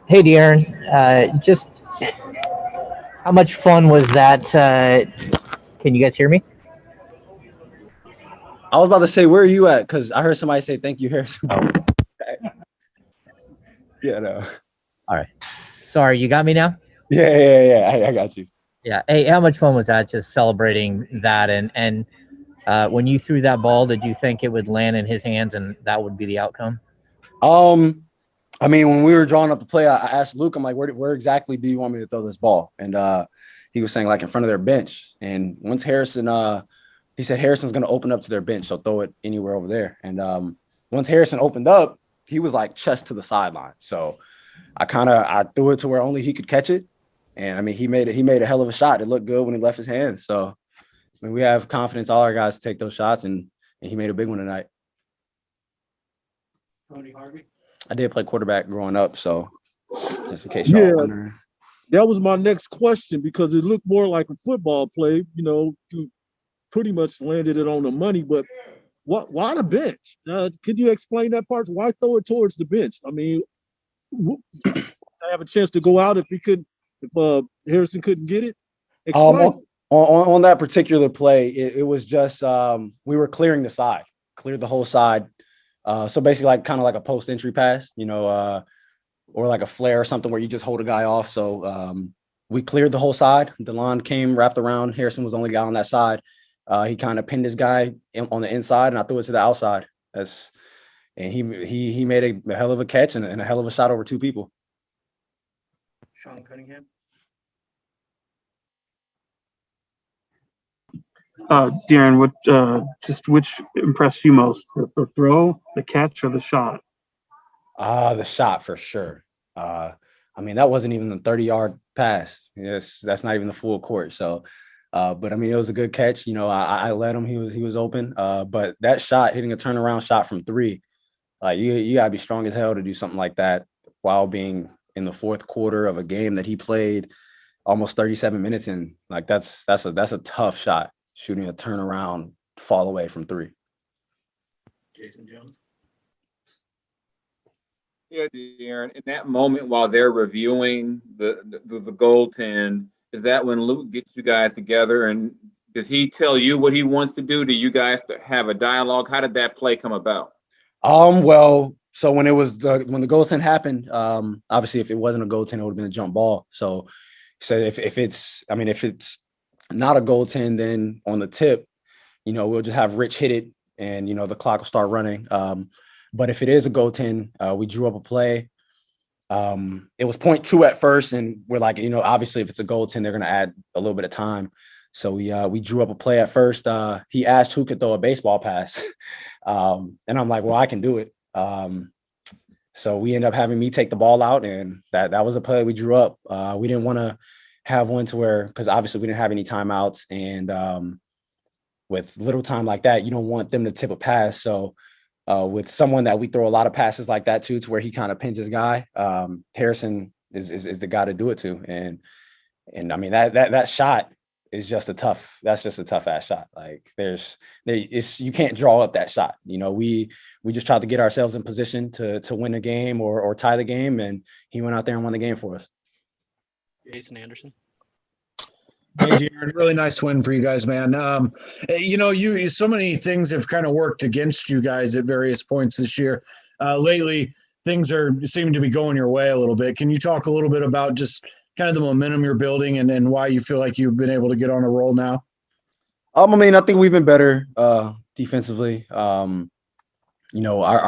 Hey, De'Aaron. Just how much fun was that? Can you guys hear me? I was about to say, where are you at? Because I heard somebody say, "Thank you, Harrison." Oh, Yeah, no. all right. Sorry, you got me now? Yeah. I got you. Yeah. Hey, how much fun was that? Just celebrating that, and when you threw that ball, did you think it would land in his hands and that would be the outcome? Um, I mean, when we were drawing up the play, I asked Luke, I'm like, where exactly do you want me to throw this ball? And he was saying like in front of their bench. And once Harrison, he said Harrison's going to open up to their bench, so throw it anywhere over there. And once Harrison opened up, he was like chest to the sideline. So I threw it to where only he could catch it. And I mean, he made a hell of a shot. It looked good when he left his hands. So I mean, we have confidence, all our guys to take those shots, and he made a big one tonight. Tony Harvey. I did play quarterback growing up, so just in case y'all wondering. That was my next question because it looked more like a football play. You pretty much landed it on the money, but why the bench? Could you explain that part? Why throw it towards the bench? I mean, I have a chance to go out if Harrison couldn't get it. Explain. On that particular play, it was just we were cleared the whole side. So basically, like kind of like a post entry pass, or like a flare or something where you just hold a guy off. So we cleared the whole side. DeLon came, wrapped around. Harrison was the only guy on that side. He kind of pinned his guy on the inside, and I threw it to the outside. And he made a hell of a catch and a hell of a shot over two people. Sean Cunningham. De'Aaron, which impressed you most, the throw, the catch, or the shot? The shot for sure. I mean, that wasn't even the 30-yard pass. Yes, that's not even the full court. So, but I mean, it was a good catch. I let him. He was open. But that shot, hitting a turnaround shot from three, like you gotta be strong as hell to do something like that while being in the fourth quarter of a game that he played almost 37 minutes in. Like that's a tough shot. Shooting a turnaround fall away from three. Jason Jones. Yeah, De'Aaron, in that moment while they're reviewing the goaltend, is that when Luke gets you guys together and does he tell you what he wants to do? Do you guys have a dialogue? How did that play come about? Well, so when the goaltend happened, obviously if it wasn't a goaltend, it would have been a jump ball. So if it's not a goaltend, then on the tip, we'll just have Rich hit it and, the clock will start running. But if it is a goaltend, we drew up a play. It was 0.2 at first, and we're like, obviously if it's a goaltend, they're going to add a little bit of time. So we drew up a play at first. He asked who could throw a baseball pass. And I'm like, well, I can do it. So we end up having me take the ball out, and that was a play we drew up. We didn't want to have one to where, because obviously we didn't have any timeouts, and with little time like that, you don't want them to tip a pass. So with someone that we throw a lot of passes like that to where he kind of pins his guy, Harrison is the guy to do it to. And I mean, that shot is just a tough ass shot. Like you can't draw up that shot. We just tried to get ourselves in position to win a game or tie the game, and he went out there and won the game for us. Jason Anderson. Hey, De'Aaron, really nice win for you guys, man. You so many things have kind of worked against you guys at various points this year. Lately, things seem to be going your way a little bit. Can you talk a little bit about just kind of the momentum you're building and why you feel like you've been able to get on a roll now? I mean, I think we've been better defensively. Our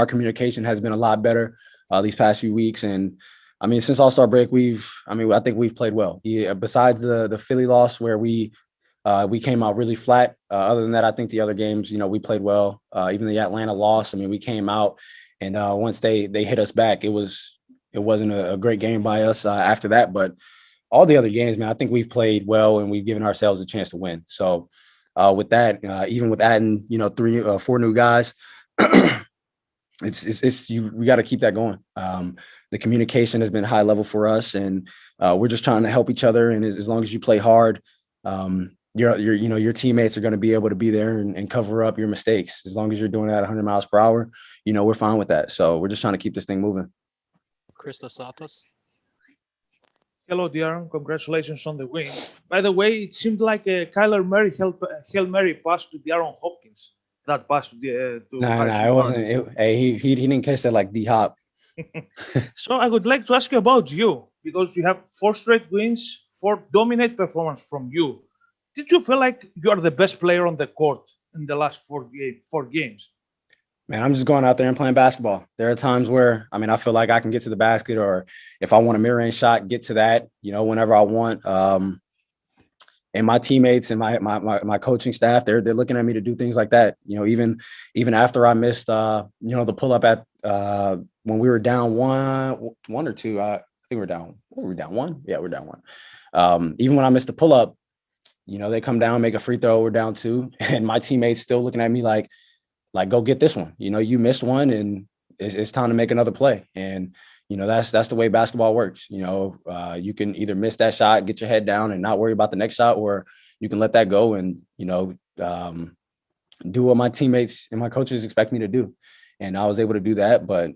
communication has been a lot better these past few weeks, and I mean, since All-Star break, I think we've played well. Yeah, besides the Philly loss where we came out really flat. Other than that, I think the other games, we played well. Even the Atlanta loss, I mean, we came out, and once they hit us back, it wasn't a great game by us after that. But all the other games, man, I think we've played well and we've given ourselves a chance to win. So with that, even with adding, 4 new guys, we got to keep that going. The communication has been high level for us, and we're just trying to help each other. And as long as you play hard, your teammates are going to be able to be there and cover up your mistakes. As long as you're doing that at 100 miles per hour, we're fine with that. So we're just trying to keep this thing moving. Christos Santos. Hello, Darren. Congratulations on the win. By the way, it seemed like a Kyler Murray Hail Mary pass to Darren Hopkins. That pass to No, Harrison it wasn't. Barnes. He didn't catch that like D-Hop. So I would like to ask you about you, because you have 4 straight wins, 4 dominant performance from you. Did you feel like you are the best player on the court in the last 4 games? Man, I'm just going out there and playing basketball. There are times where, I feel like I can get to the basket, or if I want a mid-range shot, get to that, whenever I want. And my teammates and my coaching staff, they're looking at me to do things like that. Even after I missed, the pull up at when we were down one or two. I think we're down. Were we down one? Yeah, we're down one. Even when I missed the pull up, they come down, make a free throw. We're down 2, and my teammates still looking at me like go get this one. You missed one, and it's time to make another play. And that's the way basketball works. You can either miss that shot, get your head down and not worry about the next shot, or you can let that go and, do what my teammates and my coaches expect me to do. And I was able to do that. But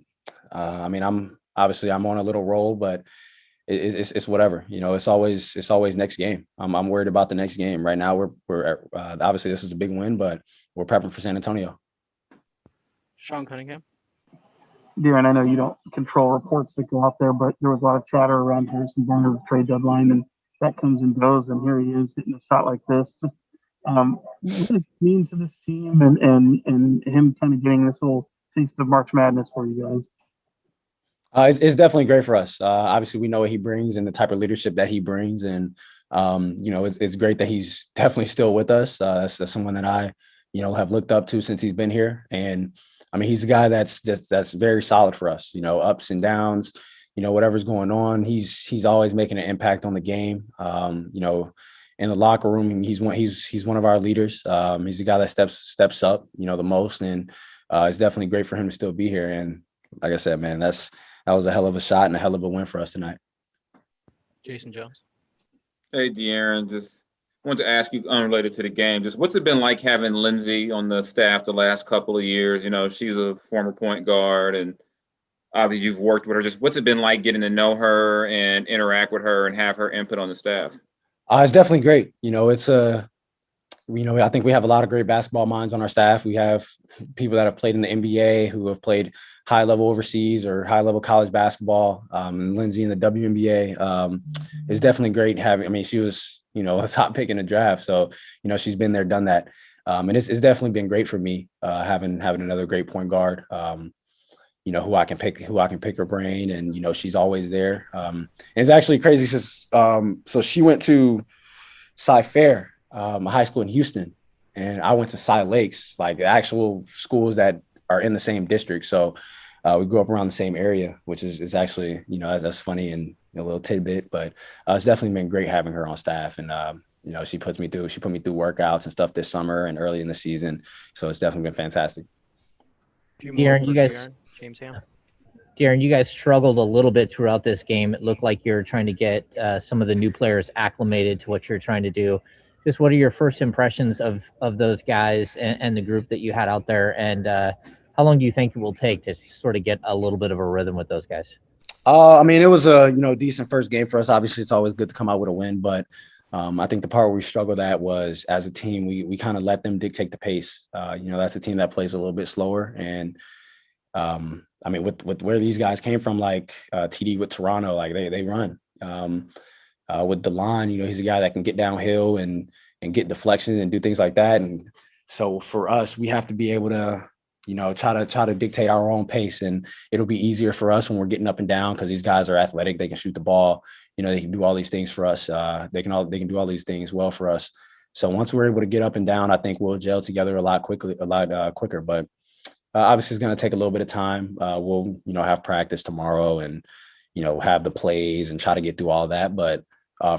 I'm on a little roll, but it's whatever. It's always next game. I'm worried about the next game. Right now we're obviously this is a big win, but we're prepping for San Antonio. Sean Cunningham. Darren, I know you don't control reports that go out there, but there was a lot of chatter around Harrison Barnes' trade deadline, and that comes and goes, and here he is hitting a shot like this. Just what does it mean to this team and him kind of getting this little taste of March Madness for you guys? It's definitely great for us. Obviously, we know what he brings and the type of leadership that he brings, and it's great that he's definitely still with us. That's someone that I, have looked up to since he's been here, and he's a guy that's very solid for us. Ups and downs, whatever's going on, he's always making an impact on the game. In the locker room, he's one of our leaders. He's a guy that steps up, the most, and it's definitely great for him to still be here. And like I said, man, that was a hell of a shot and a hell of a win for us tonight. Jason Jones. Hey, De'Aaron, just wanted to ask you, unrelated to the game, just what's it been like having Lindsay on the staff the last couple of years? She's a former point guard, and obviously you've worked with her. Just what's it been like getting to know her and interact with her and have her input on the staff? It's definitely great. I think we have a lot of great basketball minds on our staff. We have people that have played in the NBA, who have played high level overseas or high level college basketball. Lindsay in the WNBA is definitely great having. She was, a top pick in the draft, so she's been there, done that, and it's definitely been great for me having another great point guard. Who I can pick her brain, and she's always there. And it's actually crazy since so she went to Cy Fair, a high school in Houston, and I went to Cy Lakes, like the actual schools that are in the same district. So we grew up around the same area, which is actually, that's funny and a little tidbit, but it's definitely been great having her on staff. And she put me through workouts and stuff this summer and early in the season. So it's definitely been fantastic. Darren, you guys struggled a little bit throughout this game. It looked like you're trying to get some of the new players acclimated to what you're trying to do. Just what are your first impressions of those guys and the group that you had out there? And how long do you think it will take to sort of get a little bit of a rhythm with those guys? It was a decent first game for us. Obviously, it's always good to come out with a win, but I think the part where we struggled at was, as a team, we kind of let them dictate the pace. That's a team that plays a little bit slower, and with where these guys came from, like TD with Toronto, like they run. With DeLon, he's a guy that can get downhill and get deflections and do things like that. And so for us, we have to be able to, try to dictate our own pace, and it'll be easier for us when we're getting up and down because these guys are athletic. They can shoot the ball. They can do all these things for us. They can do all these things well for us. So once we're able to get up and down, I think we'll gel together a lot quicker. But obviously, it's going to take a little bit of time. We'll have practice tomorrow and have the plays and try to get through all that. But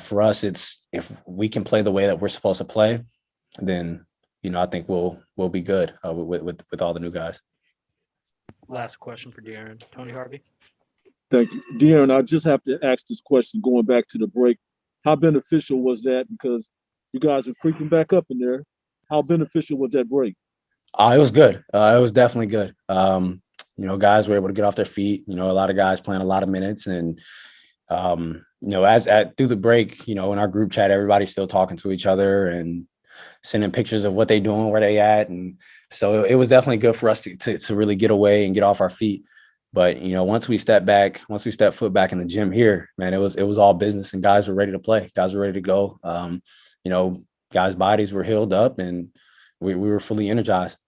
for us, it's if we can play the way that we're supposed to play, then I think we'll be good with all the new guys. Last question for De'Aaron. Tony Harvey. Thank you. De'Aaron, I just have to ask this question going back to the break. How beneficial was that? Because You guys are creeping back up in there. How beneficial was that break? It was good. It was definitely good. Guys were able to get off their feet. A lot of guys playing a lot of minutes, and through the break, in our group chat, everybody's still talking to each other and sending pictures of what they doing, where they at, and so it was definitely good for us to really get away and get off our feet. But once we step foot back in the gym here, man, it was all business, and guys were ready to play. Guys were ready to go. Guys' bodies were healed up, and we were fully energized.